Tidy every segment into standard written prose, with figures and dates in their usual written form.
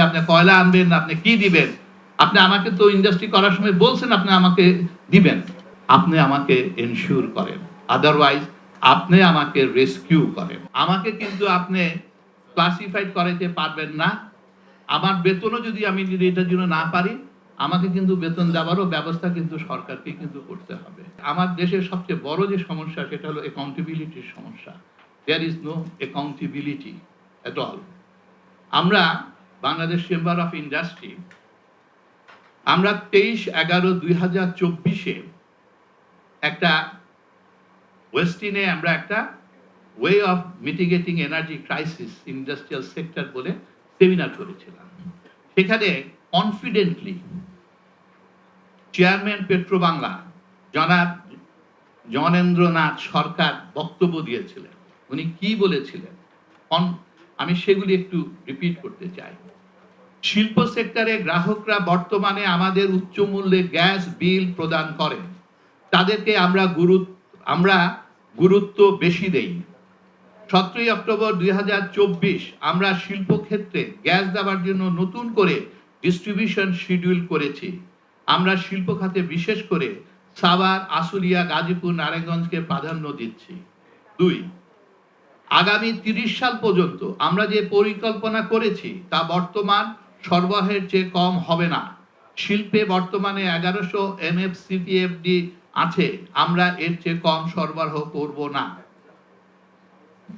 আপনি কয়লা আনবেন, আপনি কি দিবেন? আপনি আমাকে তো ইন্ডাস্ট্রি করার সময় বলছেন আপনি আমাকে দিবেন। আপনি আমাকে এনশিওর করেন। আদারওয়াইজ আপনি আমাকে রেস্কিউ করেন। আমাকে কিন্তু আপনি ক্লাসিফাইড করাইতে পারবেন না। আমার বেতনও যদি আমি এটার জন্য না পারি, আমাকে কিন্তু বেতন দেওয়ারও ব্যবস্থা কিন্তু সরকারকে কিন্তু করতে হবে। আমার দেশের সবচেয়ে বড় যে সমস্যা সেটা হলো অ্যাকাউন্টেবিলিটির সমস্যা। There is no accountability at all. আমরা বাংলাদেশ চেম্বার অফ ইন্ডাস্ট্রি আমরা 23/11/2024 একটা ওয়েস্টিনে আমরা একটা way of mitigating energy crisis industrial sector বলে সেমিনার করেছিলাম। সেখানে কনফিডেন্টলি চেয়ারম্যান পেট্রো বাংলা জনাব জ্ঞানেন্দ্রনাথ সরকার বক্তব্য দিয়েছিলেন। উনি কি বলেছিলেন আমি সেগুলি একটু রিপিট করতে চাই। শিল্প সেক্টরে গ্রাহকরা বর্তমানে আমাদের উচ্চ মূল্যে গ্যাস বিল প্রদান করেন, তাদেরকে আমরা গুরুত্ব বেশি দেই। 17 অক্টোবর 2024 আমরা শিল্প ক্ষেত্রে গ্যাস দেওয়ার জন্য নতুন করে ডিস্ট্রিবিউশন শিডিউল করেছি। আমরা শিল্প খাতে বিশেষ করে সাভার, আশুলিয়া, গাজীপুর, নারায়ণগঞ্জকে প্রাধান্য দিচ্ছি। 2, আগামী 30 সাল পর্যন্ত আমরা যে পরিকল্পনা করেছি তা বর্তমান সরবরাহের চেয়ে কম হবে না। শিল্পে বর্তমানে 1100 MFCPFD আছে, আমরা এর চেয়ে কম সরবরাহ করব না।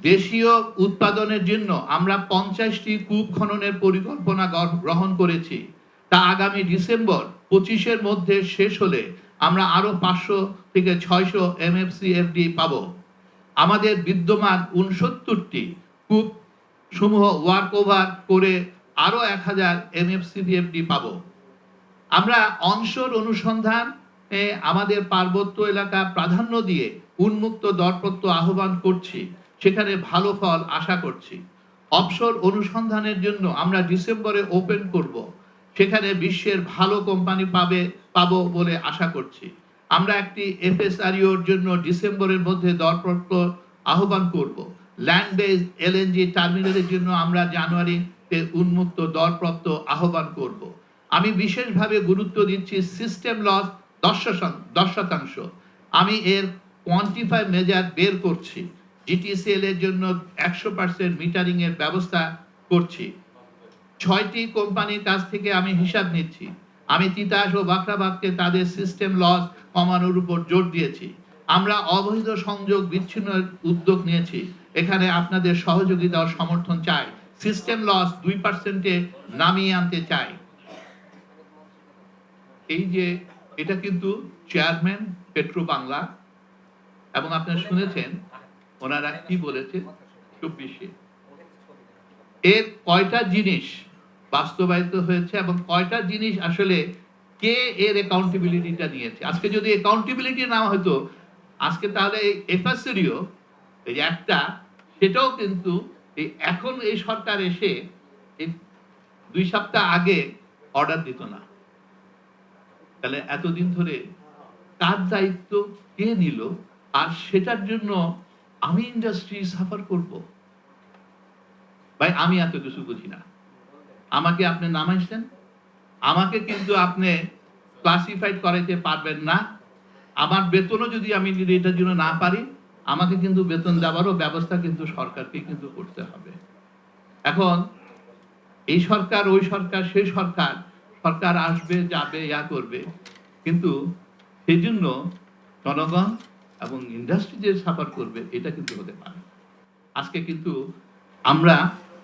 দেশীয় উৎপাদনের জন্য আমরা 50টি কূপ খননের পরিকল্পনা গ্রহণ করেছি। তা আগামী ডিসেম্বর 25-এর মধ্যে শেষ হলে আমরা আরো 500 থেকে 600 MFCFD পাবো। আমাদের বিদ্যমান 69টি কূপ সমূহ ওয়ার্ক ওভার করে আরো 1000 MFCFD পাবো। আমরা অনশোর অনুসন্ধান আমাদের পার্বত্য এলাকা প্রাধান্য দিয়ে উন্মুক্ত দরপত্র আহ্বান করছি, সেখানে ভালো ফল আশা করছি। অফশোর অনুসন্ধানের জন্য আমরা ডিসেম্বরে ওপেন করব, সেখানে বিশ্বের ভালো কোম্পানি পাবো বলে আশা করছি। আমরা একটি FSRUর জন্য ডিসেম্বরের মধ্যে দরপত্র আহ্বান করব। ল্যান্ড বেজ LNG টার্মিনালের জন্য আমরা জানুয়ারিতে উন্মুক্ত দরপত্র আহ্বান করব। আমি বিশেষভাবে গুরুত্ব দিচ্ছি সিস্টেম লস 10%। আমি এর কোয়ান্টিফাই মেজার বের করছি। GTCL এর জন্য 100% মিটারিং এর ব্যবস্থা করছি। 6টি কোম্পানির কাছ থেকে আমি হিসাব নিচ্ছি। আমি তিতাস ও বাখরাবাদকে তাদের সিস্টেম লস কমানোর উপর জোর দিয়েছি। আমরা অবৈধ সংযোগ বিচ্ছিন্নের উদ্যোগ নিয়েছি। এখানে আপনাদের সহযোগিতা ও সমর্থন চাই। সিস্টেম লস 2%-এ নামিয়ে আনতে চাই। এই যে এটা কিন্তু চেয়ারম্যান পেট্রো বাংলা, এবং আপনারা শুনেছেন ওনারা কি বলেছে 24-এ। এর কয়টা জিনিস বাস্তবায়িত হয়েছে এবং কয়টা জিনিস আসলে কে এর অ্যাকাউন্টেবিলিটিটা নিয়েছে। আজকে যদি অ্যাকাউন্টেবিলিটি না হতো, আজকে তাহলে এই FSRU এই একটা সেটাও কিন্তু এখন এই সরকার এসে এই 2 সপ্তাহ আগে অর্ডার দিত না। তাহলে এতদিন ধরে কার দায়িত্ব কে নিল, আর সেটার জন্য আমি ইন্ডাস্ট্রি সাফার করব? ভাই আমি এত কিছু বুঝি না। আমাকে আপনি নামাইছেন, আমাকে কিন্তু আপনি ক্লাসিফাইড করাইতে পারবেন না। আমার বেতনও যদি আমি এটার জন্য না পারি, আমাকে কিন্তু বেতন দেওয়ারও ব্যবস্থা কিন্তু সরকারকে কিন্তু করতে হবে। এখন এই সরকার ওই সরকার সেই সরকার আসবে যাবে ইয়া করবে, কিন্তু সেই জন্য জনগণ এবং ইন্ডাস্ট্রি যে সাফার করবে এটা কিন্তু হতে পারে। আজকে কিন্তু আমরা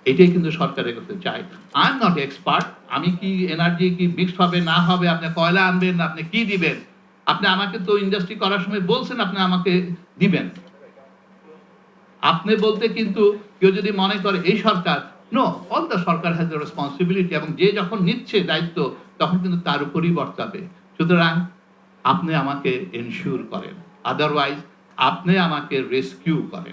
এটাই কিন্তু সরকারের করতে চাই। I am not expert. আমি কি এনার্জি কি মিক্সড হবে না হবে, আপনি কয়লা আনবেন, আপনি কি দিবেন, আপনি আমাকে তো ইন্ডাস্ট্রি করার সময় বলছেন আপনি আমাকে দিবেন। আপনি বলতে কিন্তু কেউ যদি মনে করে এই সরকার, নো, অল দ্য সরকার হ্যাজ দ্য রেসপন্সিবিলিটি, এবং যে যখন নিচ্ছে দায়িত্ব তখন কিন্তু তার উপরই বর্তাবে। সুতরাং আপনি আমাকে এনশিওর করেন, আদারওয়াইজ আপনি আমাকে রেস্কিউ করেন।